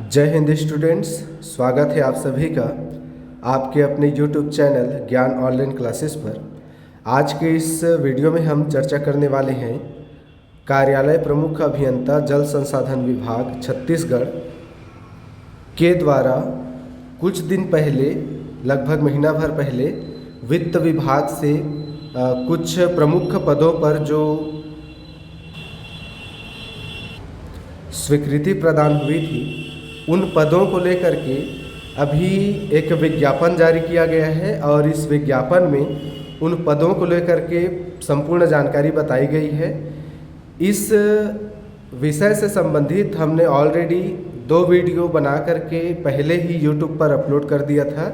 जय हिंद स्टूडेंट्स, स्वागत है आप सभी का आपके अपने YouTube चैनल ज्ञान ऑनलाइन क्लासेस पर। आज के इस वीडियो में हम चर्चा करने वाले हैं कार्यालय प्रमुख अभियंता जल संसाधन विभाग छत्तीसगढ़ के द्वारा कुछ दिन पहले, लगभग महीना भर पहले, वित्त विभाग से कुछ प्रमुख पदों पर जो स्वीकृति प्रदान हुई थी, उन पदों को लेकर के अभी एक विज्ञापन जारी किया गया है और इस विज्ञापन में उन पदों को लेकर के संपूर्ण जानकारी बताई गई है। इस विषय से संबंधित हमने ऑलरेडी 2 वीडियो बना करके पहले ही YouTube पर अपलोड कर दिया था।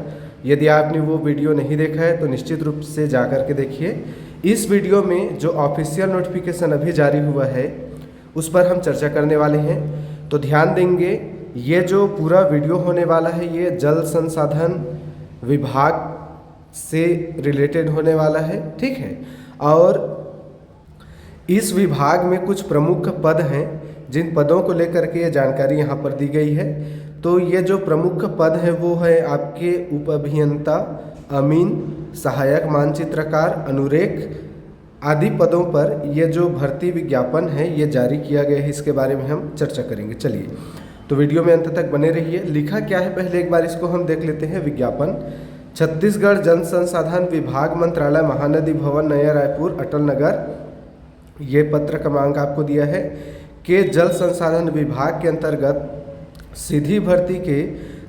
यदि आपने वो वीडियो नहीं देखा है तो निश्चित रूप से जा कर के देखिए। इस वीडियो में जो ऑफिशियल नोटिफिकेशन अभी जारी हुआ है उस पर हम चर्चा करने वाले हैं, तो ध्यान देंगे। ये जो पूरा वीडियो होने वाला है ये जल संसाधन विभाग से रिलेटेड होने वाला है, ठीक है। और इस विभाग में कुछ प्रमुख पद हैं जिन पदों को लेकर के ये जानकारी यहाँ पर दी गई है। तो ये जो प्रमुख पद है वो है आपके उप अभियंता, अमीन, सहायक मानचित्रकार, अनुरेख आदि पदों पर ये जो भर्ती विज्ञापन है ये जारी किया गया है। इसके बारे में हम चर्चा करेंगे। चलिए, तो वीडियो में अंत तक बने रहिए। लिखा क्या है पहले एक बार इसको हम देख लेते हैं। विज्ञापन: छत्तीसगढ़ जल संसाधन विभाग, मंत्रालय, महानदी भवन, नया रायपुर, अटल नगर। ये पत्र क्रमांक आपको दिया है कि जल संसाधन विभाग के अंतर्गत सीधी भर्ती के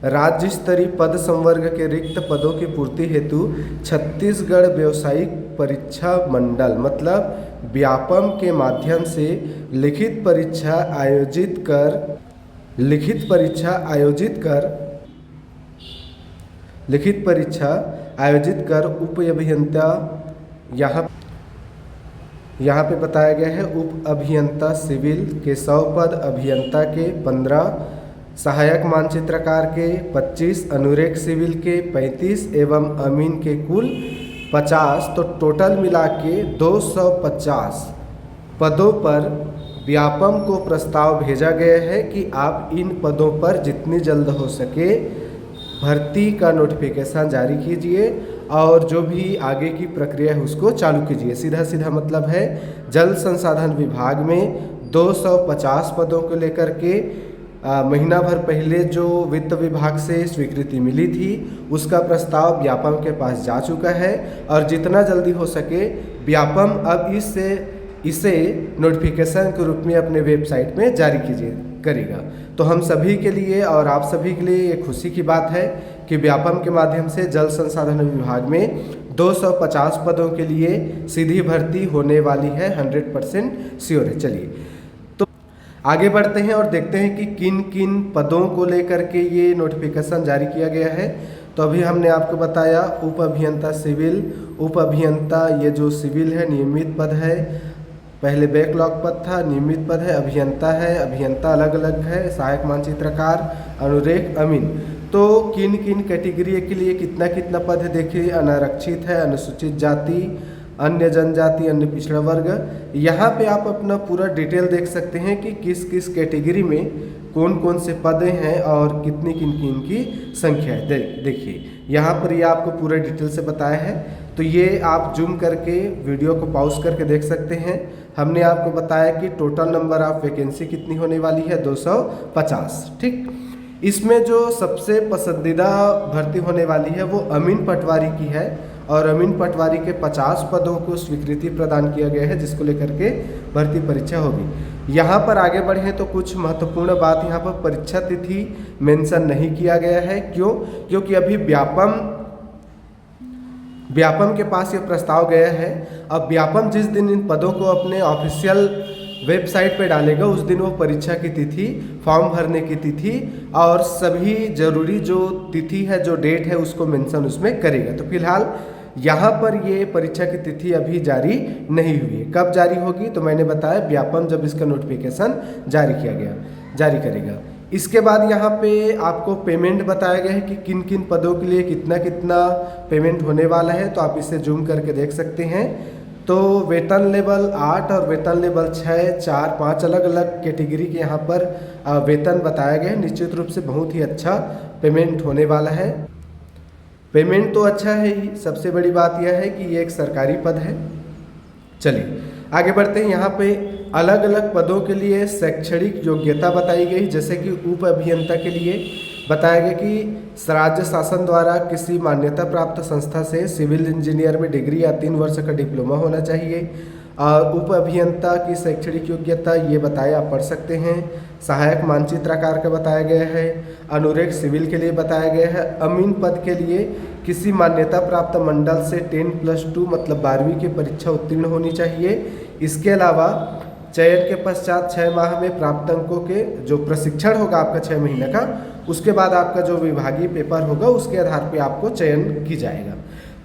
राज्य स्तरीय पद संवर्ग के रिक्त पदों की पूर्ति हेतु छत्तीसगढ़ व्यावसायिक परीक्षा मंडल मतलब व्यापम के माध्यम से लिखित परीक्षा आयोजित कर उप अभियंता, यहाँ पे बताया गया है उप अभियंता सिविल के 100 पद, अभियंता के 15, सहायक मानचित्रकार के 25, अनुरेख सिविल के 35 एवं अमीन के कुल 50। तो टोटल मिला के 250 पदों पर व्यापम को प्रस्ताव भेजा गया है कि आप इन पदों पर जितनी जल्द हो सके भर्ती का नोटिफिकेशन जारी कीजिए और जो भी आगे की प्रक्रिया है उसको चालू कीजिए। सीधा सीधा मतलब है जल संसाधन विभाग में 250 पदों को लेकर के महीना भर पहले जो वित्त विभाग से स्वीकृति मिली थी उसका प्रस्ताव व्यापम के पास जा चुका है और जितना जल्दी हो सके व्यापम अब इसे नोटिफिकेशन के रूप में अपने वेबसाइट में जारी करेगा। तो हम सभी के लिए और आप सभी के लिए ये खुशी की बात है कि व्यापम के माध्यम से जल संसाधन विभाग में 250 पदों के लिए सीधी भर्ती होने वाली है। 100% श्योर है। चलिए, तो आगे बढ़ते हैं और देखते हैं कि किन किन पदों को लेकर के ये नोटिफिकेशन जारी किया गया है। तो अभी हमने आपको बताया उप अभियंता सिविल, उप अभियंता ये जो सिविल है नियमित पद है, पहले बैकलॉग पद था, नियमित पद है, अभियंता है, अभियंता अलग अलग है, सहायक मानचित्रकार, अनुरेख, अमीन। तो किन किन कैटेगरी के लिए कितना कितना पद है देखिए। अनारक्षित है, अनुसूचित जाति, अन्य जनजाति, अन्य पिछड़ा वर्ग। यहाँ पे आप अपना पूरा डिटेल देख सकते हैं कि किस किस कैटेगरी में कौन कौन से पद हैं और कितनी किन किन की संख्या है। देखिए यहाँ पर ये आपको पूरा डिटेल से बताया है। तो ये आप जूम करके वीडियो को पॉज करके देख सकते हैं। हमने आपको बताया कि टोटल नंबर ऑफ वैकेंसी कितनी होने वाली है, 250, ठीक। इसमें जो सबसे पसंदीदा भर्ती होने वाली है वो अमीन पटवारी की है और अमीन पटवारी के 50 पदों को स्वीकृति प्रदान किया गया है जिसको लेकर के भर्ती परीक्षा होगी। यहाँ पर आगे बढ़े तो कुछ महत्वपूर्ण बात यहाँ पर परीक्षा तिथि मेंशन नहीं किया गया है। क्यों? क्योंकि अभी व्यापम के पास ये प्रस्ताव गया है। अब व्यापम जिस दिन इन पदों को अपने ऑफिशियल वेबसाइट पे डालेगा उस दिन वो परीक्षा की तिथि, फॉर्म भरने की तिथि और सभी जरूरी जो तिथि है, जो डेट है उसको मेंशन उसमें करेगा। तो फिलहाल यहाँ पर ये परीक्षा की तिथि अभी जारी नहीं हुई है। कब जारी होगी? तो मैंने बताया व्यापम जब इसका नोटिफिकेशन जारी करेगा। इसके बाद यहाँ पे आपको पेमेंट बताया गया है कि किन किन पदों के लिए कितना कितना पेमेंट होने वाला है। तो आप इसे जूम करके देख सकते हैं। तो वेतन लेवल 8 और वेतन लेवल 6, 4, 5 अलग अलग कैटेगरी के यहाँ पर वेतन बताया गया है। निश्चित रूप से बहुत ही अच्छा पेमेंट होने वाला है। पेमेंट तो अच्छा है ही, सबसे बड़ी बात यह है कि ये एक सरकारी पद है। चलिए आगे बढ़ते हैं। यहाँ पे अलग अलग पदों के लिए शैक्षणिक योग्यता बताई गई, जैसे कि उप अभियंता के लिए बताया गया कि राज्य शासन द्वारा किसी मान्यता प्राप्त संस्था से सिविल इंजीनियर में डिग्री या 3 वर्ष का डिप्लोमा होना चाहिए। और उप अभियंता की शैक्षणिक योग्यता ये बताया, आप पढ़ सकते हैं। सहायक मानचित्रकार का बताया गया है। अनुरेख सिविल के लिए बताया गया है। अमीन पद के लिए किसी मान्यता प्राप्त मंडल से 10+2 मतलब 12वीं की परीक्षा उत्तीर्ण होनी चाहिए। इसके अलावा चयन के पश्चात 6 माह में प्राप्त अंकों के जो प्रशिक्षण होगा आपका 6 महीने का, उसके बाद आपका जो विभागीय पेपर होगा उसके आधार पे आपको चयन की जाएगा।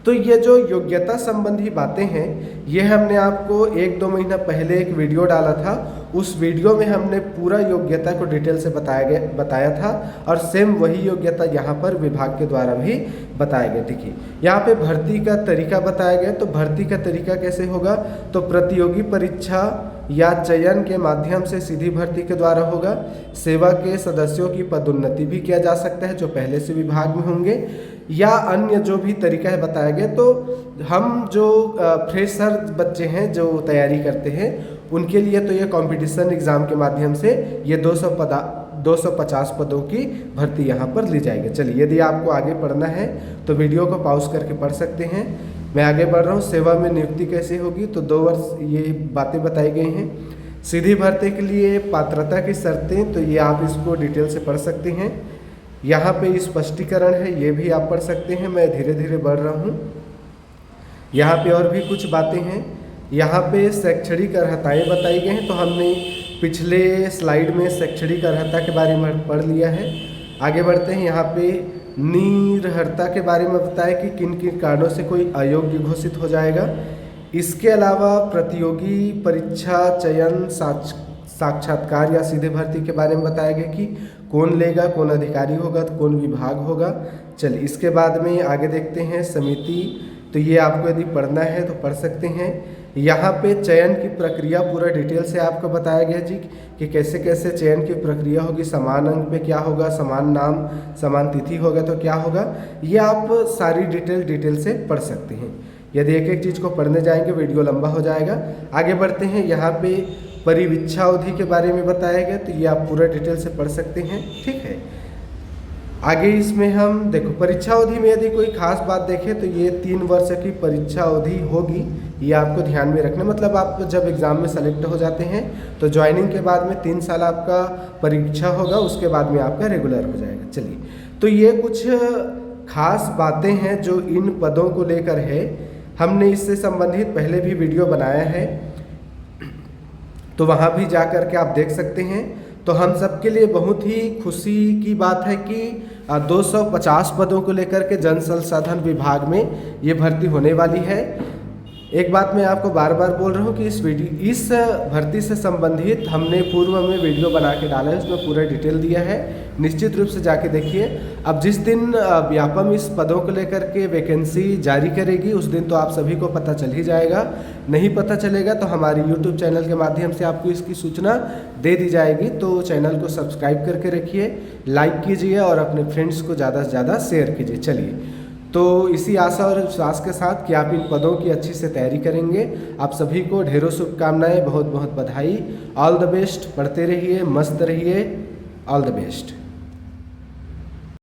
तो ये जो योग्यता संबंधी बातें हैं, ये हमने आपको 1-2 महीना पहले एक वीडियो डाला था। उस वीडियो में हमने पूरा योग्यता को डिटेल से बताया था और सेम वही योग्यता यहाँ पर विभाग के द्वारा भी बताया गया। देखिए यहाँ पे भर्ती का तरीका बताया गया। तो भर्ती का तरीका कैसे होगा, तो प्रतियोगी परीक्षा या चयन के माध्यम से सीधी भर्ती के द्वारा होगा। सेवा के सदस्यों की पदोन्नति भी किया जा सकता है जो पहले से विभाग में होंगे, या अन्य जो भी तरीका है बताया गया। तो हम जो फ्रेशर बच्चे हैं जो तैयारी करते हैं उनके लिए तो ये कंपटीशन एग्ज़ाम के माध्यम से ये 250 पदों की भर्ती यहाँ पर ली जाएगी। चलिए यदि आपको आगे पढ़ना है तो वीडियो को पॉज करके पढ़ सकते हैं। मैं आगे बढ़ रहा हूँ। सेवा में नियुक्ति कैसे होगी, तो 2 वर्ष ये बातें बताई गई हैं। सीधी भर्ती के लिए पात्रता की शर्तें, तो ये आप इसको डिटेल से पढ़ सकते हैं। यहाँ पे स्पष्टीकरण है, ये भी आप पढ़ सकते हैं। मैं धीरे धीरे बढ़ रहा हूँ। यहाँ पे और भी कुछ बातें हैं। यहाँ पे शैक्षणिक अर्हताएँ बताई गई हैं। तो हमने पिछले स्लाइड में शैक्षणिक अर्हता के बारे में पढ़ लिया है। आगे बढ़ते हैं। यहाँ पे निरर्हता के बारे में बताया कि किन किन कारणों से कोई अयोग्य घोषित हो जाएगा। इसके अलावा प्रतियोगी परीक्षा, चयन, साक्षात्कार या सीधे भर्ती के बारे में बताया गया कि कौन लेगा, कौन अधिकारी होगा, तो कौन विभाग होगा। चलिए इसके बाद में आगे देखते हैं समिति। तो ये आपको यदि पढ़ना है तो पढ़ सकते हैं। यहाँ पे चयन की प्रक्रिया पूरा डिटेल से आपको बताया गया जी कि कैसे कैसे चयन की प्रक्रिया होगी। समान अंक पे क्या होगा, समान नाम, समान तिथि होगा तो क्या होगा, ये आप सारी डिटेल से पढ़ सकते हैं। यदि एक एक चीज़ को पढ़ने जाएंगे वीडियो लंबा हो जाएगा। आगे बढ़ते हैं। यहाँ पे परिवीक्षा अवधि के बारे में बताया गया, तो ये आप पूरा डिटेल से पढ़ सकते हैं। ठीक है, आगे इसमें हम देखो परीक्षा अवधि में यदि कोई खास बात देखें तो ये 3 वर्ष की परीक्षा अवधि होगी। ये आपको ध्यान में रखना, मतलब आप जब एग्ज़ाम में सेलेक्ट हो जाते हैं तो ज्वाइनिंग के बाद में 3 साल आपका परीक्षा होगा, उसके बाद में आपका रेगुलर हो जाएगा। चलिए, तो ये कुछ खास बातें हैं जो इन पदों को लेकर है। हमने इससे संबंधित पहले भी वीडियो बनाया है, तो वहाँ भी जा कर के आप देख सकते हैं। तो हम सब के लिए बहुत ही खुशी की बात है कि 250 पदों को लेकर के जन संसाधन विभाग में ये भर्ती होने वाली है। एक बात मैं आपको बार बार बोल रहा हूँ कि इस भर्ती से संबंधित हमने पूर्व में वीडियो बना के डाला है, उसमें पूरा डिटेल दिया है। निश्चित रूप से जाके देखिए। अब जिस दिन व्यापम इस पदों को लेकर के वैकेंसी जारी करेगी उस दिन तो आप सभी को पता चल ही जाएगा। नहीं पता चलेगा तो हमारे YouTube चैनल के माध्यम से आपको इसकी सूचना दे दी जाएगी। तो चैनल को सब्सक्राइब करके रखिए, लाइक कीजिए और अपने फ्रेंड्स को ज़्यादा से ज़्यादा शेयर कीजिए। चलिए, तो इसी आशा और विश्वास के साथ कि आप इन पदों की अच्छी से तैयारी करेंगे, आप सभी को ढेरों शुभकामनाएं, बहुत बहुत बधाई। ऑल द बेस्ट, पढ़ते रहिए, मस्त रहिए। All the best.